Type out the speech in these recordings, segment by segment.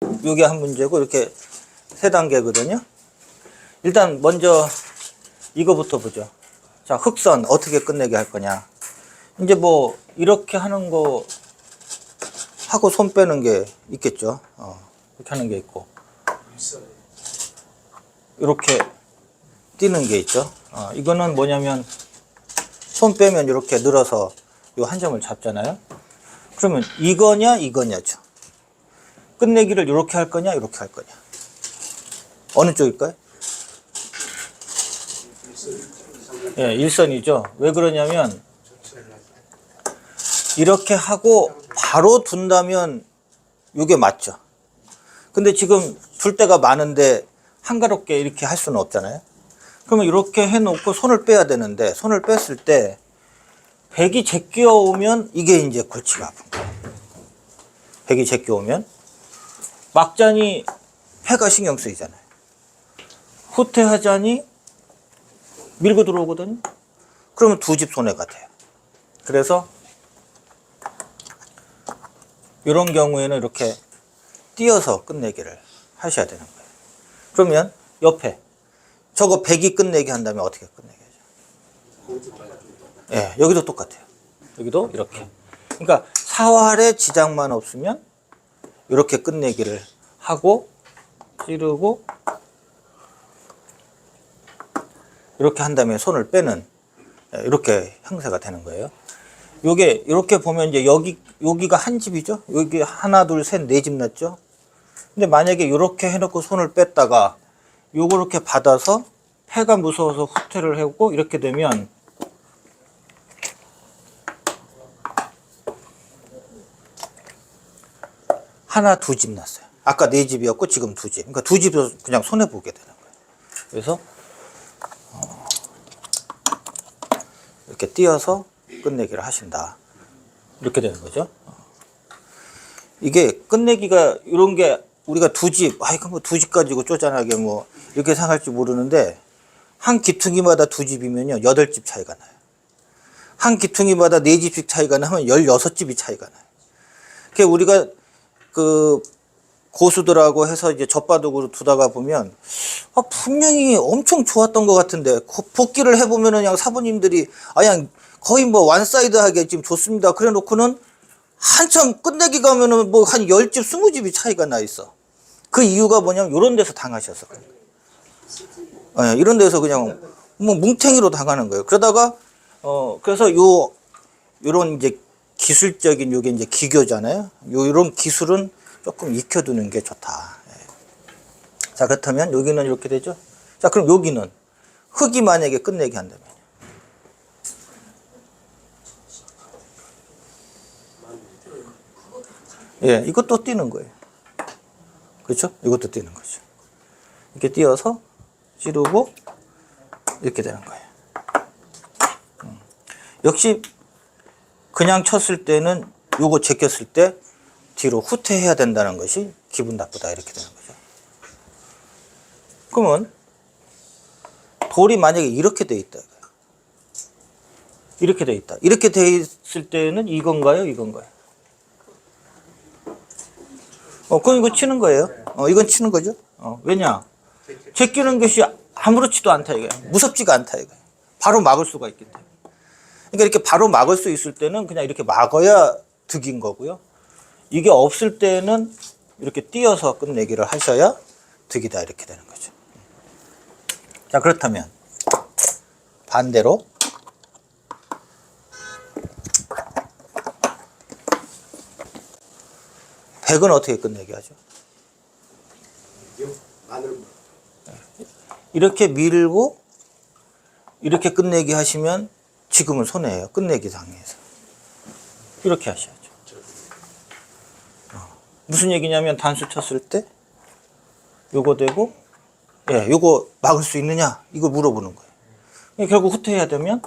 요게 한 문제고 이렇게 세 단계거든요. 일단 먼저 이거부터 보죠. 자, 흑선 어떻게 끝내게 할 거냐. 이제 뭐 이렇게 하는 거 하고 손 빼는 게 있겠죠. 이렇게 하는 게 있고 이렇게 띄는 게 있죠. 이거는 뭐냐면 손 빼면 이렇게 늘어서 요 한 점을 잡잖아요. 그러면 이거냐 이거냐죠. 끝내기를 이렇게 할 거냐 이렇게 할 거냐. 어느 쪽일까요? 예, 일선이죠. 왜 그러냐면 이렇게 하고 바로 둔다면 이게 맞죠. 근데 지금 둘 데가 많은데 한가롭게 이렇게 할 수는 없잖아요. 그러면 이렇게 해놓고 손을 빼야 되는데 손을 뺐을 때 백이 제껴오면 이게 이제 골치가 아픈 거예요. 백이 제껴오면 막자니 패가 신경 쓰이잖아요. 후퇴하자니 밀고 들어오거든요. 그러면 두 집 손해가 돼요. 그래서 이런 경우에는 이렇게 띄어서 끝내기를 하셔야 되는 거예요. 그러면 옆에 저거 백이 끝내기 한다면 어떻게 끝내게 하죠? 예, 여기도 똑같아요. 여기도 이렇게. 그러니까 사활에 지장만 없으면 이렇게 끝내기를 하고 찌르고 이렇게 한 다음에 손을 빼는 이렇게 형태가 되는 거예요. 요게 이렇게 보면 이제 여기가 한 집이죠. 여기 하나 둘 셋 네 집 났죠. 근데 만약에 이렇게 해놓고 손을 뺐다가 요거 이렇게 받아서 패가 무서워서 후퇴를 하고 이렇게 되면 하나 두 집 났어요. 아까 네 집이었고 지금 두 집. 그러니까 두 집도 그냥 손해 보게 되는 거예요. 그래서 이렇게 띄어서 끝내기를 하신다. 이렇게 되는 거죠. 이게 끝내기가 이런 게 우리가 두 집, 이거 뭐 두 집 가지고 쪼잔하게 뭐 이렇게 생각할지 모르는데 한 기퉁이마다 두 집이면요 8집 차이가 나요. 한 기퉁이마다 4집씩 차이가 나면 16집이 차이가 나요. 그게 우리가 그 고수들하고 해서 이제 젖바둑으로 두다가 보면 분명히 엄청 좋았던 것 같은데 복귀를 해보면은 그냥 사부님들이 그냥 거의 뭐 완사이드하게 지금 좋습니다. 그래 놓고는 한참 끝내기 가면은 뭐 한 10집, 20집이 차이가 나 있어. 그 이유가 뭐냐면 이런 데서 당하셔서 그래요. 네, 이런 데서 그냥 뭐 뭉탱이로 당하는 거예요. 그러다가 그래서 요런 이제 기술적인 요게 이제 기교잖아요. 요런 기술은 조금 익혀두는 게 좋다. 자, 그렇다면 여기는 이렇게 되죠. 자, 그럼 여기는 흙이 만약에 끝내기 한다면 예, 이것도 뛰는 거예요. 그렇죠? 이것도 뛰는 거죠. 이렇게 띄어서 찌르고 이렇게 되는 거예요. 역시 그냥 쳤을 때는 요거 제꼈을 때 뒤로 후퇴해야 된다는 것이 기분 나쁘다 이렇게 되는 거죠. 그러면 돌이 만약에 이렇게 돼 있다. 이렇게 돼 있다. 이렇게 돼 있을 때는 이건가요? 이건가요? 그럼 이거 치는 거예요. 이건 치는 거죠. 왜냐? 제끼는 것이 아무렇지도 않다 이거예요. 무섭지가 않다 이거예요. 바로 막을 수가 있기 때문에. 그러니까 이렇게 바로 막을 수 있을 때는 그냥 이렇게 막아야 득인 거고요. 이게 없을 때는 이렇게 띄어서 끝내기를 하셔야 득이다 이렇게 되는 거죠. 자, 그렇다면 반대로 백은 어떻게 끝내기 하죠? 이렇게 밀고 이렇게 끝내기 하시면 지금은 손해예요. 끝내기 상에서 이렇게 하셔야죠. 무슨 얘기냐면 단수 쳤을 때 요거 되고 요거 막을 수 있느냐 이거 물어보는 거예요. 결국 후퇴해야 되면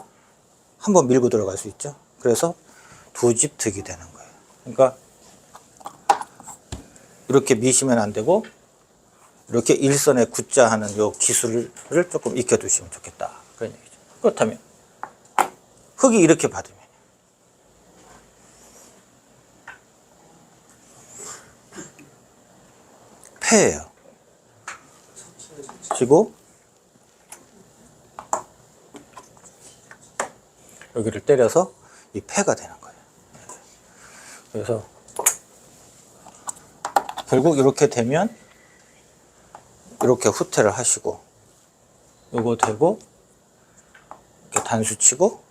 한번 밀고 들어갈 수 있죠. 그래서 두 집 득이 되는 거예요. 그러니까 이렇게 미시면 안 되고 이렇게 일선에 굳자 하는 요 기술을 조금 익혀두시면 좋겠다 그런 얘기죠. 그렇다면 흙이 이렇게 받으면 패예요. 치고 여기를 때려서 이 패가 되는 거예요. 그래서 결국 이렇게 되면 이렇게 후퇴를 하시고 요거 되고 이렇게 단수 치고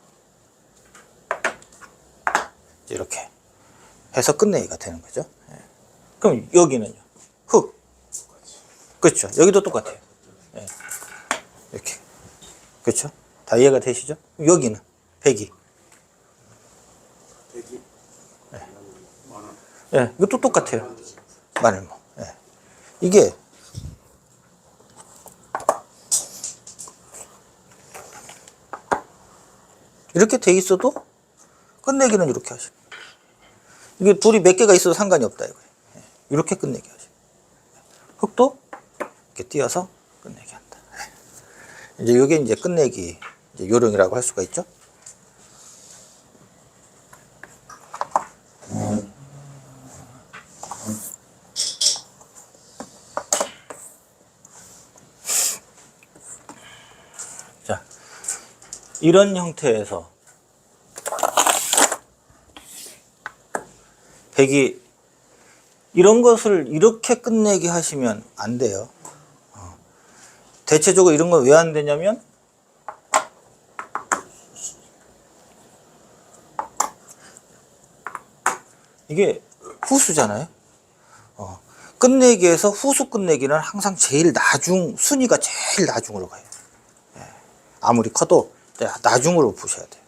이렇게 해서 끝내기가 되는 거죠. 그럼 여기는요? 흑. 그렇죠. 여기도 똑같아요. 이렇게. 그렇죠? 다 이해가 되시죠? 여기는 백이. 예, 이것도 똑같아요. 마늘모. 예. 이게 이렇게 돼 있어도 끝내기는 이렇게 하시고 이게 둘이 몇 개가 있어도 상관이 없다 이거예요. 예. 이렇게 끝내기 하시고 흑도 이렇게 띄어서 끝내기 한다. 예. 이제 이게 이제 끝내기 이제 요령이라고 할 수가 있죠. 자, 이런 형태에서 백이 이런 것을 이렇게 끝내기 하시면 안 돼요. 대체적으로 이런 건 왜 안 되냐면 이게 후수잖아요. 끝내기에서 후수 끝내기는 항상 제일 나중, 순위가 제일 나중으로 가요. 아무리 커도 나중으로 보셔야 돼요.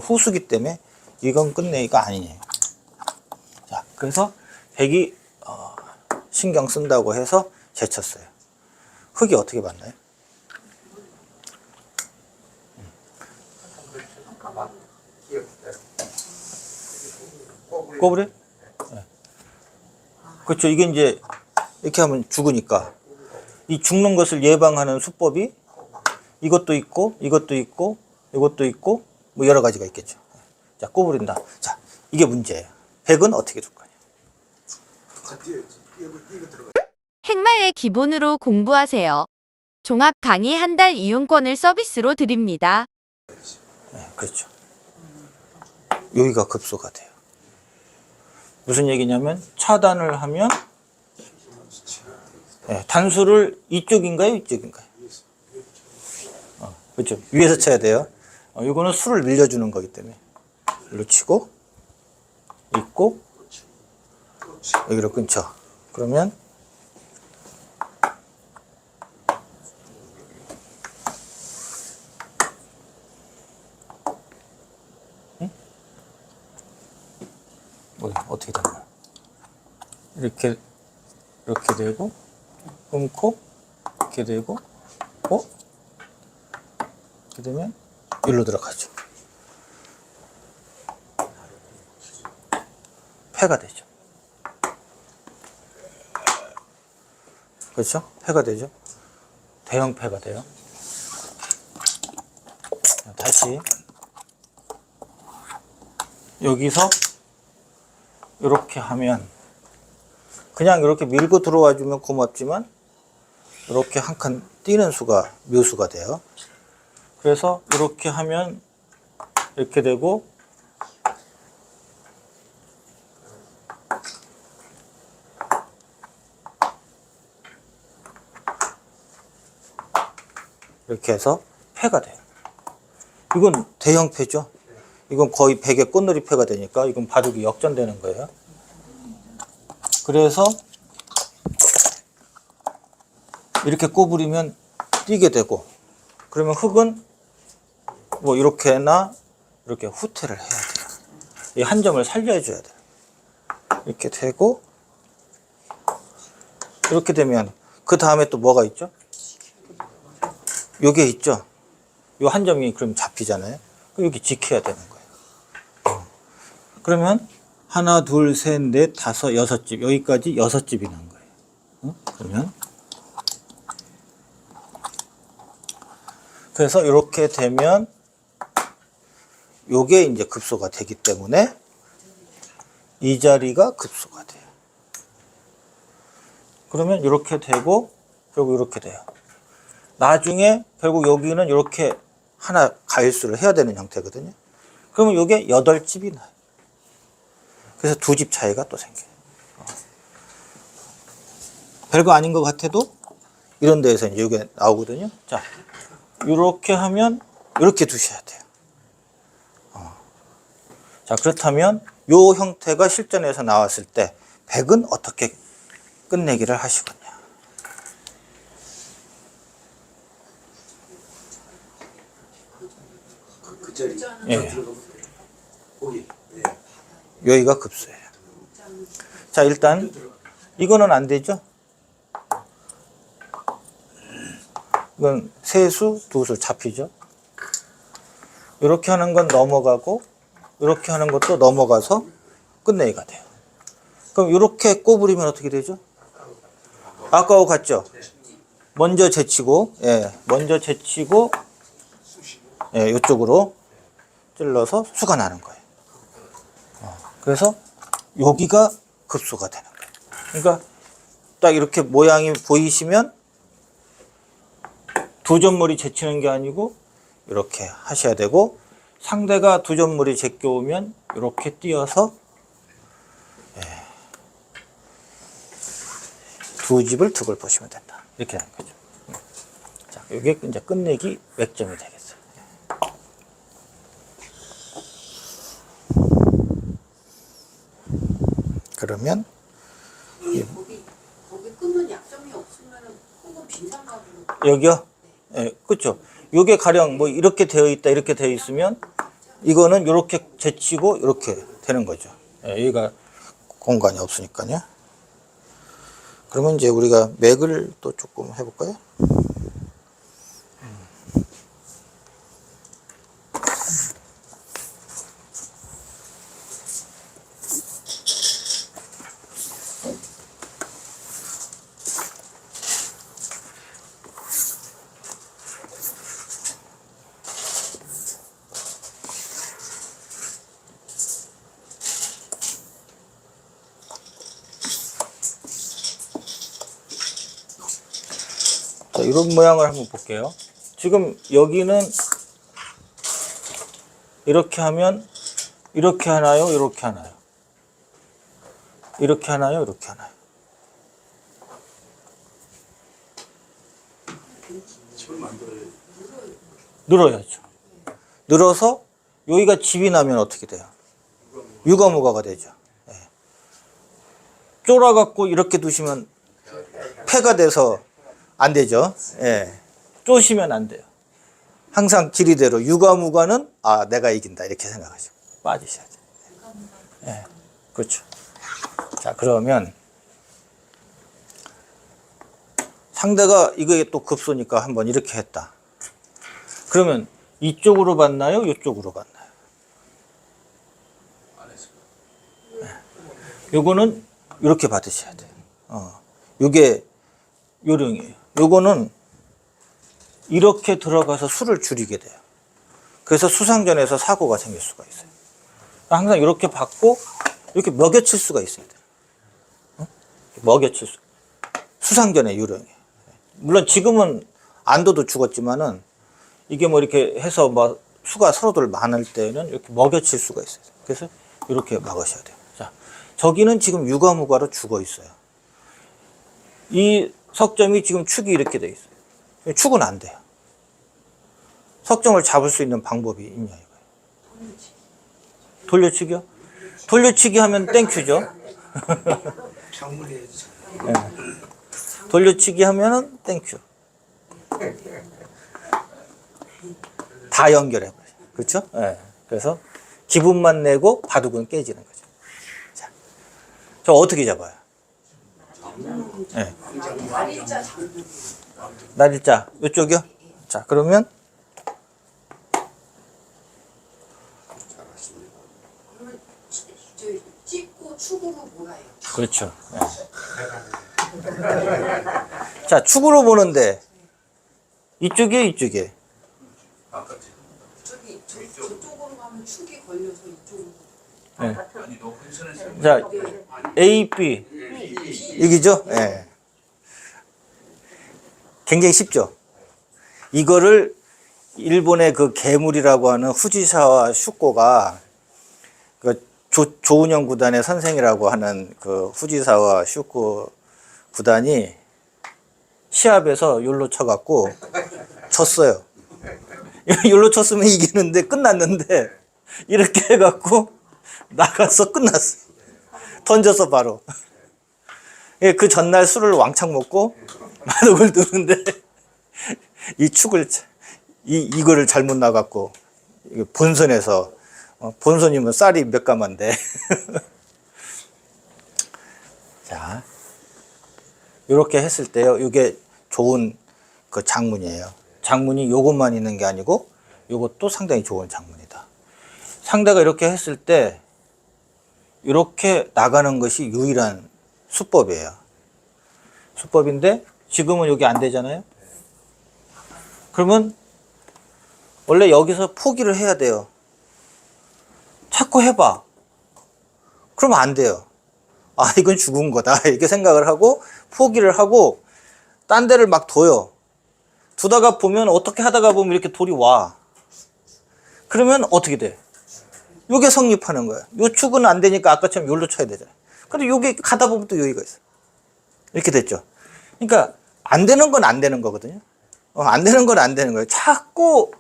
후수기 때문에 이건 끝내기가 아니에요. 자, 그래서 백이 신경 쓴다고 해서 제쳤어요. 흑이 어떻게 봤나요? 꼬부리? 네. 그렇죠. 이게 이제 이렇게 하면 죽으니까 이 죽는 것을 예방하는 수법이 이것도 있고 이것도 있고 이것도 있고 뭐 여러 가지가 있겠죠. 자, 꼬부린다. 자, 이게 문제예요. 백은 어떻게 둘 거냐? 핵말의 기본으로 공부하세요. 종합 강의 한 달 이용권을 서비스로 드립니다. 네, 그렇죠. 여기가 급소가 돼요. 무슨 얘기냐면 차단을 하면 네, 단수를 이쪽인가요? 이쪽인가요? 그렇죠. 위에서 쳐야 돼요. 이거는 수를 늘려주는 거기 때문에 일로 치고 있고 여기로 끊죠. 그러면 어떻게 되나? 이렇게 되고 끊고 이렇게 되고 이렇게 되면 일로 들어가죠. 패가 되죠. 그렇죠? 패가 되죠. 대형 패가 돼요. 다시 여기서 이렇게 하면 그냥 이렇게 밀고 들어와 주면 고맙지만 이렇게 한 칸 뛰는 수가 묘수가 돼요. 그래서 이렇게 하면 이렇게 되고 이렇게 해서 패가 돼요. 이건 대형 패죠. 이건 거의 100의 꽃놀이 패가 되니까 이건 바둑이 역전되는 거예요. 그래서 이렇게 꼬부리면 뛰게 되고 그러면 흑은 뭐 이렇게나 이렇게 후퇴를 해야 돼요. 이 한 점을 살려줘야 돼요. 이렇게 되고 이렇게 되면 그 다음에 또 뭐가 있죠? 요게 있죠? 요 한 점이 그럼 잡히잖아요. 여기 지켜야 되는 거예요. 그러면 하나, 둘, 셋, 넷, 다섯, 여섯 집 여기까지 여섯 집이 난 거예요. 그러면 그래서 이렇게 되면 요게 이제 급소가 되기 때문에 이 자리가 급소가 돼요. 그러면 이렇게 되고 결국 이렇게 돼요. 나중에 결국 여기는 이렇게 하나 가일수를 해야 되는 형태거든요. 그러면 이게 8집이 나요. 그래서 2집 차이가 또 생겨요. 별거 아닌 것 같아도 이런 데에서 이제 이게 나오거든요. 자, 이렇게 하면 이렇게 두셔야 돼요. 자, 그렇다면 이 형태가 실전에서 나왔을 때 100은 어떻게 끝내기를 하시겠냐. 그 자리. 예. 거기. 네. 여기가 급수예요. 자, 일단 이거는 안 되죠? 이건 세수, 두수 잡히죠? 이렇게 하는 건 넘어가고 이렇게 하는 것도 넘어가서 끝내기가 돼요. 그럼 이렇게 꼬부리면 어떻게 되죠? 아까하고 같죠? 먼저 제치고, 예, 먼저 제치고, 예, 이쪽으로 찔러서 수가 나는 거예요. 그래서 여기가 급수가 되는 거예요. 그러니까 딱 이렇게 모양이 보이시면 두 점머리 제치는 게 아니고 이렇게 하셔야 되고, 상대가 두 점머리 제껴오면 이렇게 띄어서 두 집을 득을 보시면 된다. 이렇게 하는 거죠. 자, 이게 이제 끝내기 맥점이 되겠어요. 그러면 거기 끊는 약점이 없으면은 혹은 빈상감으로. 여기요? 예, 그렇죠. 요게 가령 뭐 이렇게 되어 있다, 이렇게 되어 있으면 이거는 이렇게 제치고 이렇게 되는 거죠. 예, 여기가 공간이 없으니까요. 그러면 이제 우리가 맥을 또 조금 해볼까요? 자, 이런 모양을 한번 볼게요. 지금 여기는 이렇게 하면 이렇게 하나요? 이렇게 하나요? 이렇게 하나요? 이렇게 하나요? 집을 만들어야 늘어야죠. 늘어서 여기가 집이 나면 어떻게 돼요? 유가무가가 되죠. 예. 쫄아갖고 이렇게 두시면 폐가 돼서 안 되죠. 예. 쪼시면 안 돼요. 항상 길이대로 유가무가는 아 내가 이긴다 이렇게 생각하시고 빠지셔야죠. 예. 그렇죠. 자, 그러면 상대가 이게 또 급소니까 한번 이렇게 했다. 그러면 이쪽으로 봤나요? 이쪽으로 봤나요? 안 했어요. 요거는 이렇게 받으셔야 돼요. 요게 요령이에요. 요거는 이렇게 들어가서 수를 줄이게 돼요. 그래서 수상전에서 사고가 생길 수가 있어요. 항상 이렇게 받고 이렇게 먹여칠 수가 있어야 돼요. 먹여칠 수. 수상전의 요령이에요. 물론 지금은 안도도 죽었지만은 이게 뭐 이렇게 해서 뭐 수가 서로들 많을 때는 이렇게 먹여칠 수가 있어요. 그래서 이렇게 막으셔야 돼요. 자, 저기는 지금 유가무가로 죽어 있어요. 이 석점이 지금 축이 이렇게 돼 있어요. 축은 안 돼요. 석점을 잡을 수 있는 방법이 있냐 이거예요. 돌려치기요? 돌려치기 하면 땡큐죠. 창문에 해야지. 네. 돌려치기 하면은 땡큐. 다 연결해버려요. 그렇죠? 네. 그래서 기분만 내고 바둑은 깨지는 거죠. 자, 저 어떻게 잡아요? 네. 날일자 이쪽이요? 자, 그러면 그러면 찍고 축으로 몰아요. 그렇죠. 네. 자, 축으로 보는데 이쪽이에요, 이쪽이에요? 저쪽으로 가면 축이 걸려서 이쪽으로. 네. 아니 높은 선에서 자, A, B 이기죠? 예. 네. 굉장히 쉽죠. 이거를 일본의 그 괴물이라고 하는 후지사와 슈코가 그 조은영 구단의 선생이라고 하는 그 후지사와 슈코 구단이 시합에서 욜로 쳐갖고 졌어요. 욜로 쳤으면 이기는데 끝났는데 이렇게 해갖고 나가서 끝났어. 던져서 바로. 그 전날 술을 왕창 먹고 마독을 드는데 이 축을 이거를 잘못 나갔고 본선에서 본선이면 쌀이 몇 가마인데 자 이렇게 했을 때요. 이게 좋은 그 장문이에요. 장문이 요것만 있는 게 아니고 요것도 상당히 좋은 장문이다. 상대가 이렇게 했을 때 이렇게 나가는 것이 유일한 수법이에요. 수법인데 지금은 여기 안 되잖아요. 그러면 원래 여기서 포기를 해야 돼요. 자꾸 해봐. 그러면 안 돼요. 아, 이건 죽은 거다. 이렇게 생각을 하고 포기를 하고 딴 데를 막 둬요. 두다가 보면 어떻게 하다가 보면 이렇게 돌이 와. 그러면 어떻게 돼? 요게 성립하는 거야. 요 축은 안 되니까 아까처럼 요로 쳐야 되잖아요. 근데 요게 가다 보면 또 여기가 있어. 이렇게 됐죠. 그러니까 안 되는 건 안 되는 거거든요. 안 되는 건 안 되는 거예요. 자꾸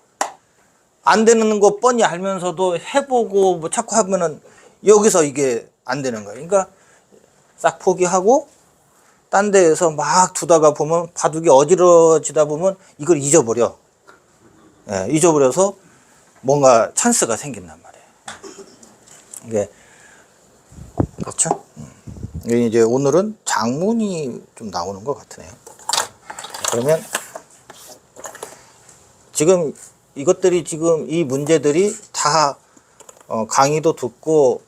안 되는 거 뻔히 알면서도 해보고 뭐 자꾸 하면은 여기서 이게 안 되는 거예요. 그러니까 싹 포기하고 딴 데에서 막 두다가 보면 바둑이 어지러지다 보면 이걸 잊어버려. 예, 잊어버려서 뭔가 찬스가 생긴단 말이에요. 이게 그렇죠? 이게 이제 오늘은 장문이 좀 나오는 것 같으네요. 그러면 지금 이것들이 지금 이 문제들이 다 강의도 듣고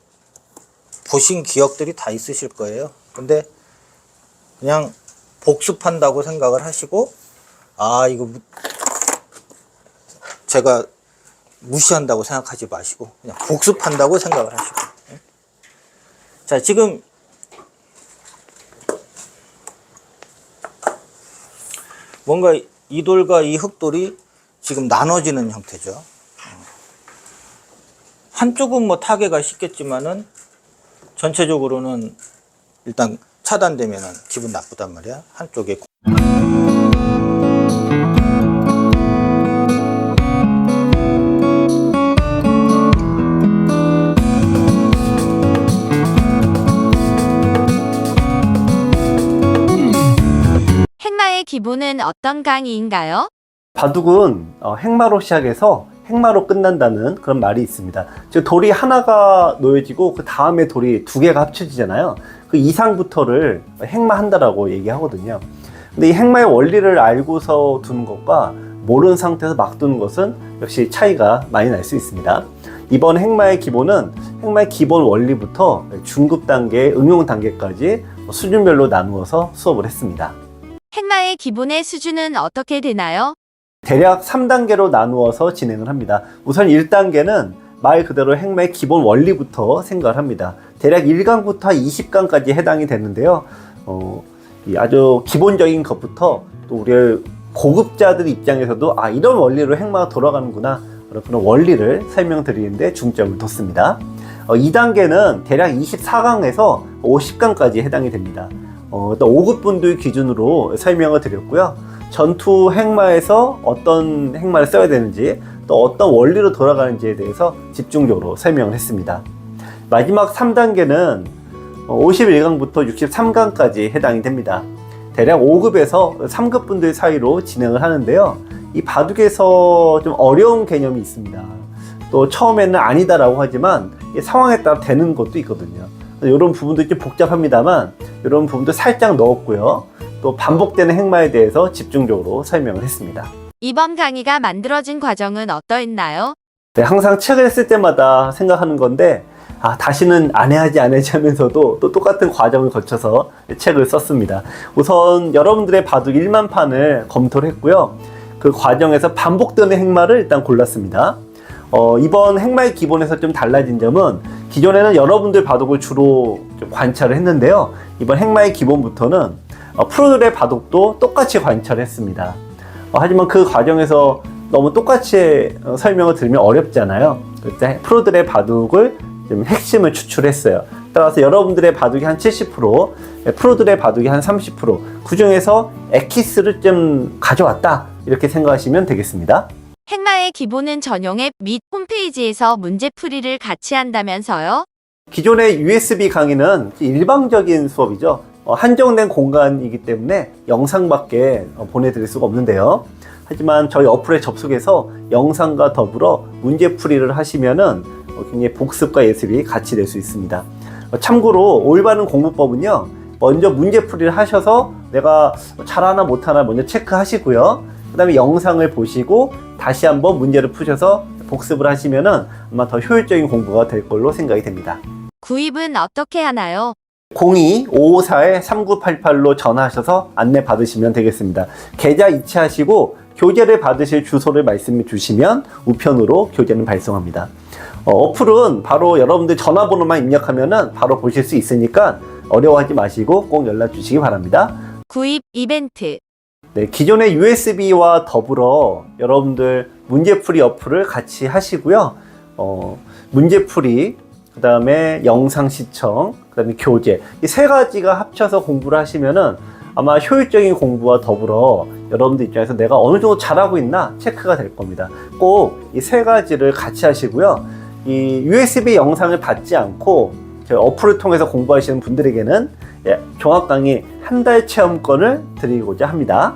보신 기억들이 다 있으실 거예요. 근데 그냥 복습한다고 생각을 하시고 아 이거 제가 무시한다고 생각하지 마시고 그냥 복습한다고 생각을 하시고. 자, 지금 뭔가 이 돌과 이 흑돌이 지금 나눠지는 형태죠. 한쪽은 뭐 타개가 쉽겠지만은 전체적으로는 일단 차단되면은 기분 나쁘단 말이야. 한쪽에. 행마의 기본은 어떤 강의인가요? 바둑은 행마로 시작해서 행마로 끝난다는 그런 말이 있습니다. 즉 돌이 하나가 놓여지고 그 다음에 돌이 두 개가 합쳐지잖아요. 그 이상부터를 행마한다라고 얘기하거든요. 근데 이 행마의 원리를 알고서 두는 것과 모르는 상태에서 막 두는 것은 역시 차이가 많이 날 수 있습니다. 이번 행마의 기본은 행마의 기본 원리부터 중급 단계, 응용 단계까지 수준별로 나누어서 수업을 했습니다. 행마의 기본의 수준은 어떻게 되나요? 대략 3단계로 나누어서 진행을 합니다. 우선 1단계는 말 그대로 행마의 기본 원리부터 생각을 합니다. 대략 1강부터 20강까지 해당이 되는데요. 이 아주 기본적인 것부터 또 우리 고급자들 입장에서도 아 이런 원리로 행마가 돌아가는구나 그런 원리를 설명드리는데 중점을 뒀습니다. 2단계는 대략 24강에서 50강까지 해당이 됩니다. 또 5급 분들 기준으로 설명을 드렸고요. 전투 행마에서 어떤 행마를 써야 되는지 또 어떤 원리로 돌아가는지에 대해서 집중적으로 설명을 했습니다. 마지막 3단계는 51강부터 63강까지 해당이 됩니다. 대략 5급에서 3급 분들 사이로 진행을 하는데요. 이 바둑에서 좀 어려운 개념이 있습니다. 또 처음에는 아니다라고 하지만 상황에 따라 되는 것도 있거든요. 이런 부분도 좀 복잡합니다만 이런 부분도 살짝 넣었고요. 또 반복되는 행마에 대해서 집중적으로 설명을 했습니다. 이번 강의가 만들어진 과정은 어떠했나요? 네, 항상 책을 쓸 때마다 생각하는 건데 다시는 안 해야지 하면서도 또 똑같은 과정을 거쳐서 책을 썼습니다. 우선 여러분들의 바둑 1만 판을 검토를 했고요. 그 과정에서 반복되는 행마를 일단 골랐습니다. 이번 행마의 기본에서 좀 달라진 점은 기존에는 여러분들 바둑을 주로 좀 관찰을 했는데요. 이번 행마의 기본부터는 프로들의 바둑도 똑같이 관찰했습니다. 하지만 그 과정에서 너무 똑같이 설명을 들으면 어렵잖아요. 그때 프로들의 바둑을 좀 핵심을 추출했어요. 따라서 여러분들의 바둑이 한 70%, 프로들의 바둑이 한 30%, 그 중에서 엑기스를 좀 가져왔다, 이렇게 생각하시면 되겠습니다. 행마의 기본은 전용 앱 및 홈페이지에서 문제풀이를 같이 한다면서요? 기존의 USB 강의는 일방적인 수업이죠. 한정된 공간이기 때문에 영상밖에 보내드릴 수가 없는데요. 하지만 저희 어플에 접속해서 영상과 더불어 문제풀이를 하시면은 굉장히 복습과 예습이 같이 될 수 있습니다. 참고로 올바른 공부법은요, 먼저 문제풀이를 하셔서 내가 잘하나 못하나 먼저 체크하시고요. 그 다음에 영상을 보시고 다시 한번 문제를 푸셔서 복습을 하시면은 아마 더 효율적인 공부가 될 걸로 생각이 됩니다. 구입은 어떻게 하나요? 02-554-3988로 전화하셔서 안내 받으시면 되겠습니다. 계좌 이체하시고 교재를 받으실 주소를 말씀해 주시면 우편으로 교재는 발송합니다. 어플은 바로 여러분들 전화번호만 입력하면은 바로 보실 수 있으니까 어려워하지 마시고 꼭 연락 주시기 바랍니다. 구입 이벤트. 네, 기존의 USB와 더불어 여러분들 문제풀이 어플을 같이 하시고요. 문제풀이, 그 다음에 영상 시청, 그 다음에 교재, 이 세 가지가 합쳐서 공부를 하시면은 아마 효율적인 공부와 더불어 여러분들 입장에서 내가 어느 정도 잘하고 있나 체크가 될 겁니다. 꼭 이 세 가지를 같이 하시고요. 이 USB 영상을 받지 않고 저희 어플을 통해서 공부하시는 분들에게는 종합 강의 한 달 체험권을 드리고자 합니다.